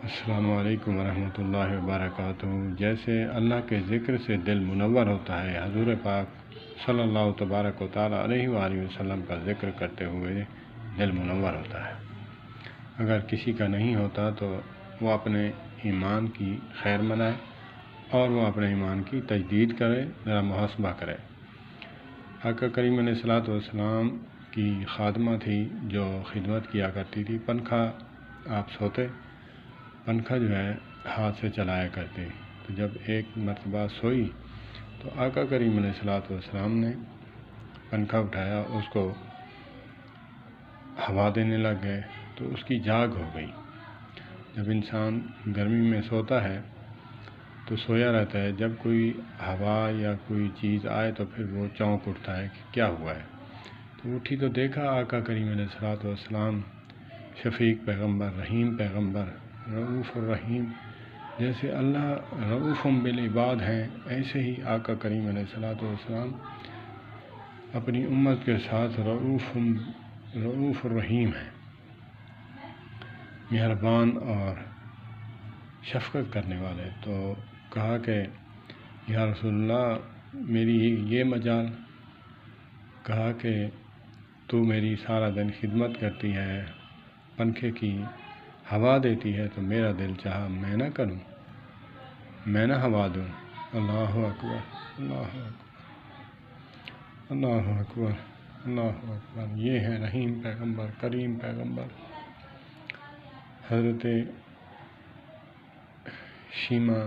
السلام علیکم ورحمۃ اللہ وبرکاتہ۔ جیسے اللہ کے ذکر سے دل منور ہوتا ہے، حضور پاک صلی اللہ تبارک و تعالیٰ علیہ وآلہ وسلم کا ذکر کرتے ہوئے دل منور ہوتا ہے۔ اگر کسی کا نہیں ہوتا تو وہ اپنے ایمان کی خیر منائے اور وہ اپنے ایمان کی تجدید کرے، ذرا محاسبہ کرے۔ آقا کریم علیہ الصلوۃ والسلام کی خادمہ تھی جو خدمت کیا کرتی تھی۔ پنکھا آپ سوتے، پنکھا جو ہے ہاتھ سے چلایا کرتی، تو جب ایک مرتبہ سوئی تو آقا کریم علیہ الصلوۃ والسلام نے پنکھا اٹھایا، اس کو ہوا دینے لگ گئے تو اس کی جاگ ہو گئی۔ جب انسان گرمی میں سوتا ہے تو سویا رہتا ہے، جب کوئی ہوا یا کوئی چیز آئے تو پھر وہ چونک اٹھتا ہے کہ کیا ہوا ہے۔ تو اٹھی تو دیکھا آقا کریم علیہ الصلوۃ والسلام شفیق پیغمبر، رحیم پیغمبر، رؤوف الرحیم، جیسے اللہ رؤوف بالعباد ہیں، ایسے ہی آقا کریم علیہ الصلوۃ والسلام اپنی امت کے ساتھ رؤوف الرحیم ہیں، مہربان اور شفقت کرنے والے۔ تو کہا کہ یا رسول اللہ میری یہ مجال، کہا کہ تو میری سارا دن خدمت کرتی ہے، پنکھے کی ہوا دیتی ہے، تو میرا دل چاہا میں نہ کروں، میں نہ ہوا دوں۔ اللہ اکبر، اللہ اکبر، اللہ اکبر، اللہ اکبر۔ یہ ہے رحیم پیغمبر، کریم پیغمبر، حضرت شیمہ